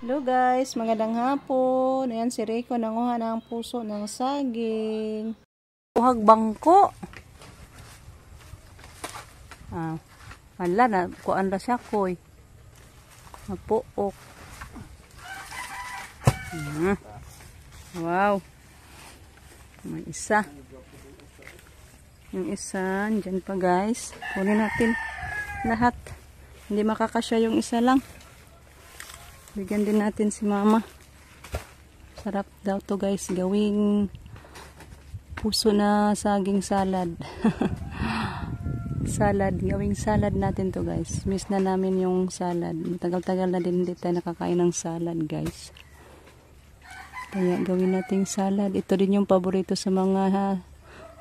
Hello guys, magandang hapon. Ayan si Rico nanguha ng puso ng saging. Buhag bangko. Hala na kuan ra siya koy. Napuok. Wow. May isa. Yung isa, dyan pa guys. Kunin natin lahat. Hindi makakasya yung isa lang. Bigyan din natin si mama. Sarap daw to guys. Gawing puso na saging salad. Salad. Gawing salad natin to guys. Miss na namin yung salad. Matagal-tagal na din hindi tayo nakakain ng salad guys. Kaya gawin nating salad. Ito din yung paborito sa mga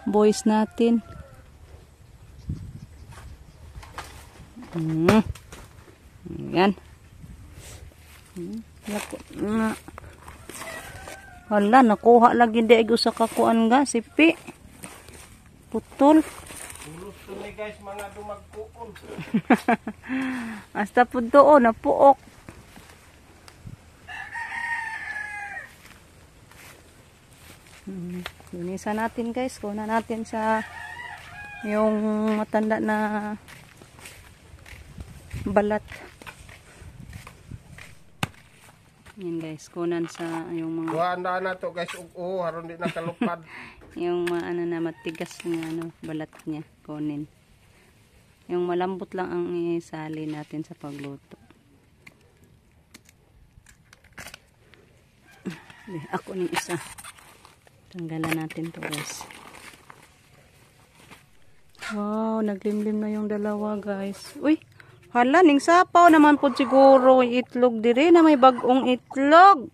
boys natin. Yan. Hala, nakuha lagi di ay usa ka kuan nga sipi. Putol. Pulos to ni guys mga dumagkuon. Hasta pud doon napuok. Linisan natin guys, kuna natin sa yung matanda na balat. Yan guys, kunan sa yung mga Kuha na to guys, haron di nakalupad. yung ano na matigas nga ano, balat niya, kunin. Yung malambot lang ang isali natin sa pagluto. Ako ning isa. Tanggalan natin to guys. Wow, naglimlim na yung dalawa guys. Uy, hala, ning sapaw naman po siguro itlog dire na may bagong itlog.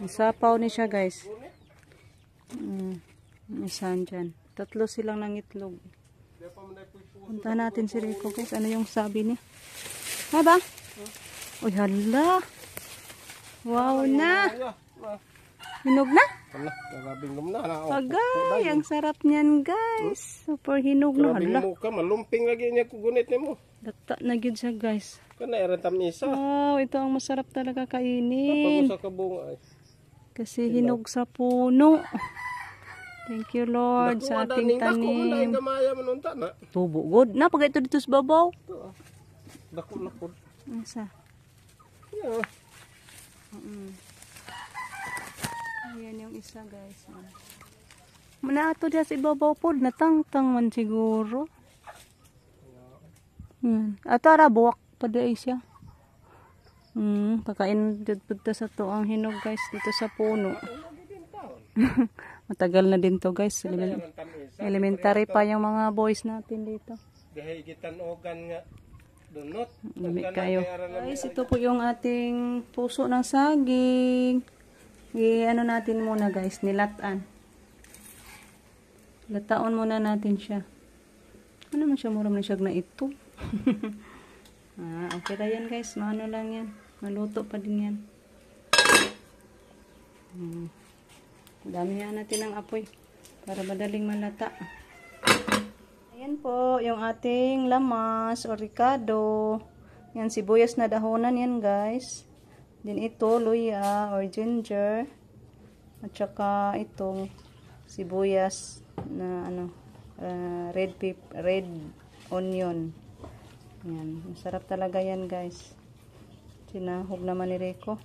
Ning sapaw ni siya guys. Isan dyan. Tatlo silang ng itlog. Punta natin si Rico guys. Ano yung sabi niya? Ha ba? Uy, hala. Wow na. Hinog na? Hala, grabing lumna na. Agay, ang sarap niyan guys. Super hinog na. Grabing Hala. muka, malumping lagi niya kugunit ni mo. Data na gyud siya guys. Kana erentam isa. Wow, ito ang masarap talaga kainin. Pag-usa ka bunga ay. Kasi hinog sa puno. Thank you Lord sa ating Dako man dahil tanim. gamaya manunta na. Tubo good. Na pag ito dito sa babaw. Dako na po. Asa? Yeah. Ayan yung isa guys. Manato diya sa ibabaw po. Natangtang man siguro. Yan. Ato ara buwak pa di siya. Pagkain dito sa to ang hinog guys dito sa puno. Matagal na din to guys. Elementary pa yung mga boys natin dito. Dahil gitanogan nga dunot. Lamig kayo. Guys, ito po yung ating puso ng saging. Ano natin muna guys, nilatan. Lataon muna natin siya. Ano naman siya, muram na siya na ito. Okay na yan guys, maano lang yan. Maluto pa din yan. Damihan natin ng apoy para madaling malata. Ayan po, yung ating lamas o ricado. Yan, sibuyas na dahonan yan guys. Din ito, luya or ginger. At saka itong sibuyas na ano, red onion. Yan, masarap talaga yan guys. Sinahog naman ni Rico.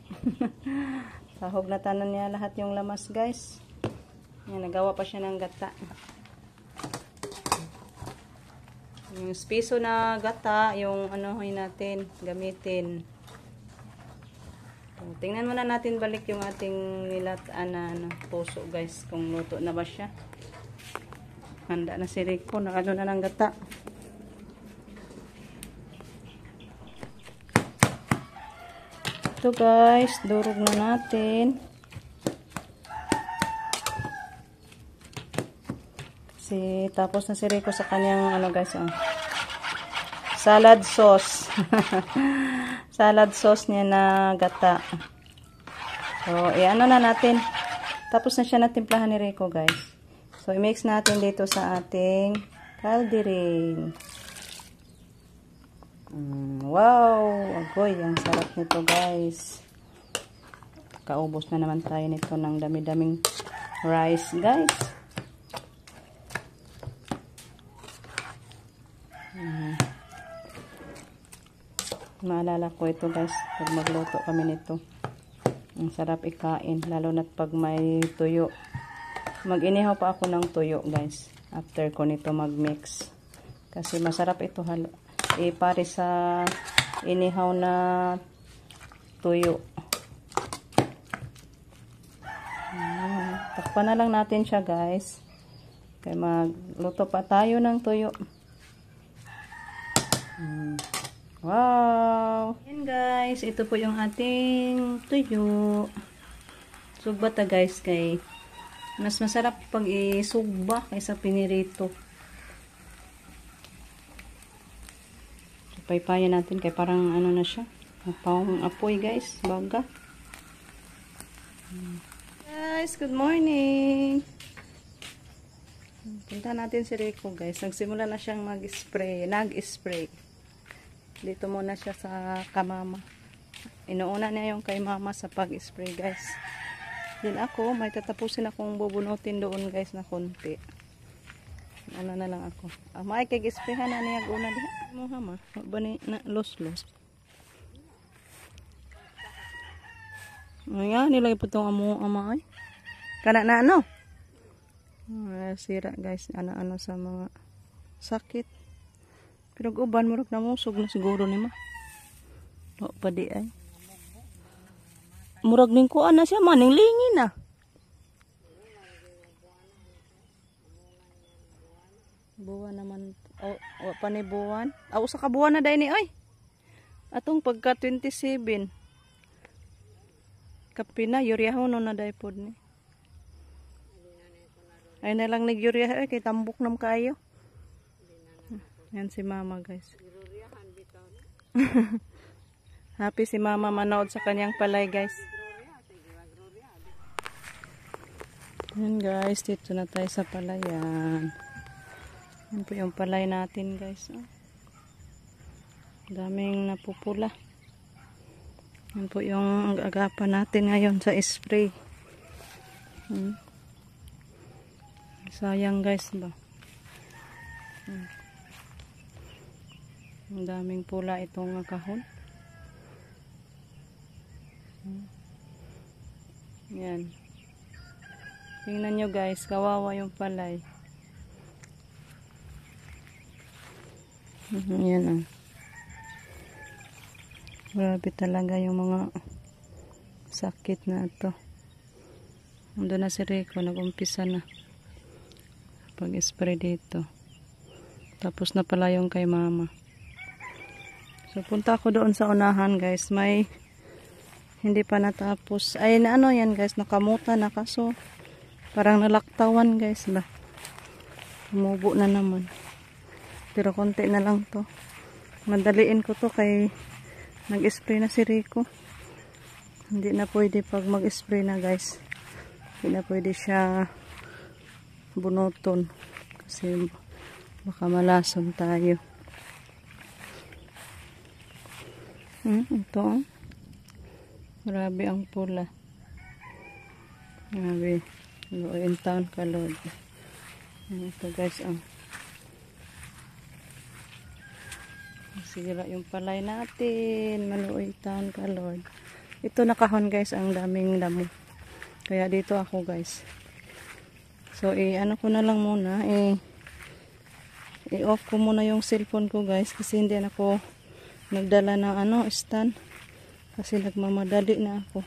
Sahog na tanan niya lahat yung lamas guys. Yan, nagawa pa siya ng gata. Yung piso na gata, yung ano natin, gamitin. So, tingnan muna natin balik yung ating nilataan na puso guys, kung luto na ba siya. Handa na si Rico, nakano na ng gata. Ito guys, durog na natin. Kasi tapos na si Rico sa kanyang ano guys, salad sauce. Salad sauce niya na gata. So, i-ano na natin. Tapos na siya na timplahan ni Rico guys. So, i-mix natin dito sa ating calderine. Wow! Agoy, ang sarap nito guys. Kaubos na naman tayo nito ng dami-daming rice guys. Maalala ko ito guys, pag magluto kami nito. Ang sarap ikain, lalo na pag may tuyo. Mag-inihaw pa ako ng tuyo guys, after ko nito mag-mix. Kasi masarap ito pare sa inihaw na tuyo. Takpan na lang natin siya guys. Kaya magluto pa tayo ng tuyo. Wow! Yan guys, ito po yung ating tuyo. Sugba ta guys, kay mas masarap pag isugba kaysa pinirito. Paypayan natin kay parang ano na siya. Pang apoy guys, baga. Guys, good morning! Punta natin si Rico guys. Nagsimula na siyang mag-spray. Nag-spray. Dito muna siya sa kamama. Inuuna niya yung kay mama sa pag-spray guys. Then ako, may tatapusin akong bubunutin doon guys na konti. Ano na lang ako. May kag-sprayhan na niya guna diha. Mo hama, ba ni na los. Ayan, nilagay po itong ama ay. Kana na ano? Sira guys, ano sa mga sakit. Pero uban murag na musog na siguro ni ma. O pa di ay. Murag ning kuan na siya maning lingin na. Buwan naman o pa ni buwan. Usa ka buwan na dai ni oy. Atong pagka 27. Kapina yuryahon na dai pod ni. Ay na lang nag-yuryah kay tambok nam kaayo. Yan si mama guys. Happy si mama manood sa kanyang palay guys. Yan guys, dito na tayo sa palayan. Yan po yung palay natin guys. Daming napupula. Yan po yung agapan natin ngayon sa spray. Sayang guys ba. Ang daming pula itong kahon. Yan. Tingnan nyo guys, kawawa yung palay. Yan Grabe talaga yung mga sakit na ito. Ando na si Rico, nag-umpisa na pag-spray dito. Tapos na pala yung kay mama. So punta ako doon sa unahan guys. May hindi pa natapos. Ay na ano yan guys, nakamuta na kaso parang nalaktawan guys ba. Umubo na naman. Pero konti na lang to. Madaliin ko to kay nag-spray na si Rico. Hindi na pwede pag mag-spray na guys. Hindi na pwede siya bunuton. Kasi baka malason tayo. Ito. Grabe ang pula. Grabe. Luoyin taon ka Lord. Ito guys Sira yung palay natin. Maluoy taon ka Lord. Ito nakahon guys, ang daming damo. Kaya dito ako guys. So ano ko na lang muna. I-off ko muna yung cellphone ko guys. Kasi hindi na ako nagdala ng stand. Kasi nagmamadali na ako.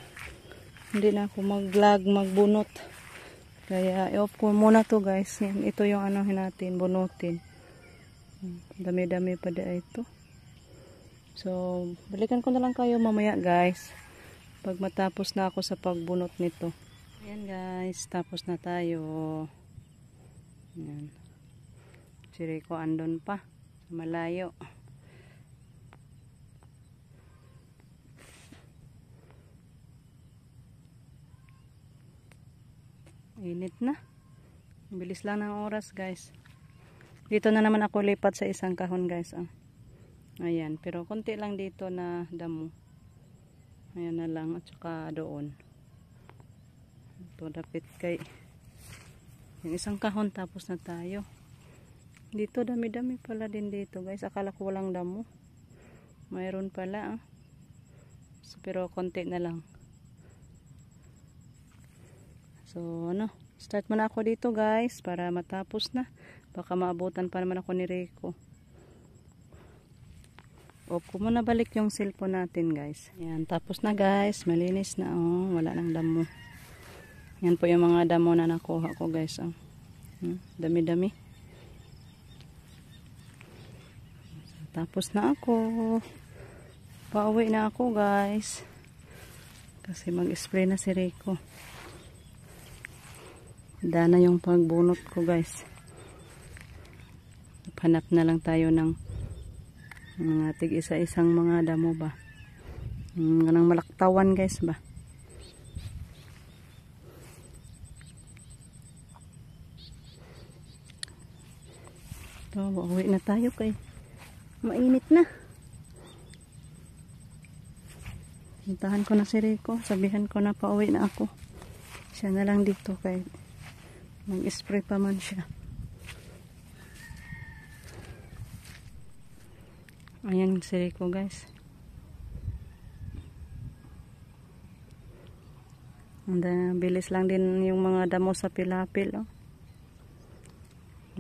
Hindi na ako mag-vlog, magbunot. Kaya i-off ko muna to guys. Yan, ito yung natin, bunutin. Dami-dami pa da ito. So, balikan ko na lang kayo mamaya guys. Pag matapos na ako sa pagbunot nito. Ayan guys, tapos na tayo. Ayan. Si Rico andon pa. Malayo. Init na. Bilis lang ng oras guys. Dito na naman ako lipat sa isang kahon guys. Ayan, pero konti lang dito na damo. Ayan na lang, at saka doon. Ito, dapit kay yung isang kahon, tapos na tayo. Dito, dami-dami pala din dito, guys. Akala ko walang damo. Mayroon pala, ah. So, pero konti na lang. So, ano, start muna ako dito, guys, para matapos na. Baka maabutan pa naman ako ni Rico. Off ko muna balik yung cellphone natin, guys. Yan, tapos na, guys. Malinis na, oh. Wala nang damo. Yan po yung mga damo na nakuha ko, guys, oh. Dami-dami. Tapos na ako. Pauwi na ako, guys. Kasi mag-spray na si Rico. Dana yung pagbunot ko, guys. Hanap na lang tayo ng mga tig isa-isang mga damo ba. Ng malaktawan, guys, ba. Ito, pauwi na tayo kay mainit na. Puntahan ko na si Rico. Sabihan ko na pauwi na ako. Siya na lang dito kay mag-spray pa man siya. Ayan si Rico, guys. Bilis lang din yung mga damo sa pilapil, oh.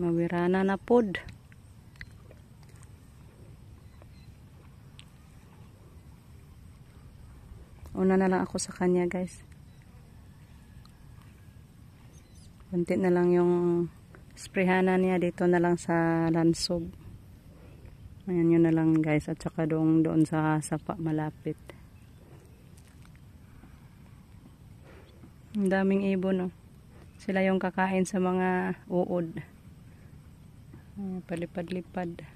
Mawirana na pod. Una na lang ako sa kanya, guys. Kunti na lang yung sprayhanan niya. Dito na lang sa lansog. Ayan, yun na lang, guys. At saka doon sa sapa malapit. Ang daming ibon, oh. Sila yung kakain sa mga uod. Palipad-lipad.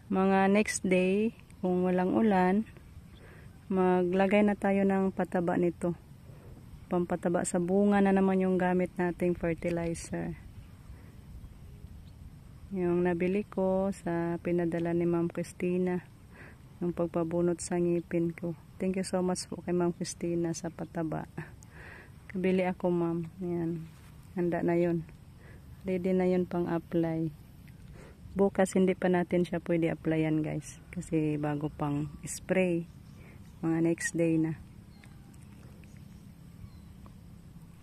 Mga next day, kung walang ulan, maglagay na tayo ng pataba nito. Pampataba sa bunga na naman yung gamit nating fertilizer. Yung nabili ko sa pinadala ni Ma'am Christina. Yung pagpabunot sa ngipin ko. Thank you so much po kay Ma'am Christina sa pataba. Kabili ako, ma'am. Yan. Handa na yun. Ready na yun pang apply. Bukas hindi pa natin siya pwede applyan, guys. Kasi bago pang spray. Mga next day na.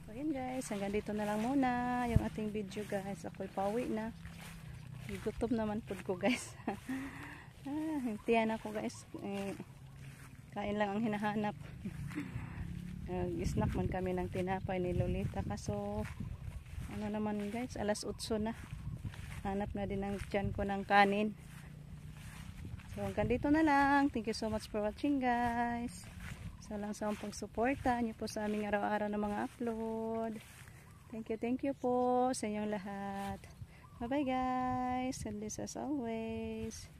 So yun, guys. Hanggang dito na lang muna yung ating video, guys. Ako'y pauwi na. Gutom naman po ko, guys. Hintiyan ako, guys. Kain lang ang hinahanap. Snack man kami ng tinapay ni Lolita. Kaso ano naman, guys, alas 8 na. Hanap na din ang tiyan ko ng kanin. So hanggang dito na lang. Thank you so much for watching, guys. Salang sa pagsuporta niyo po sa aming araw-araw na mga upload. Thank you po sa inyong lahat. Bye bye, guys. God bless as always.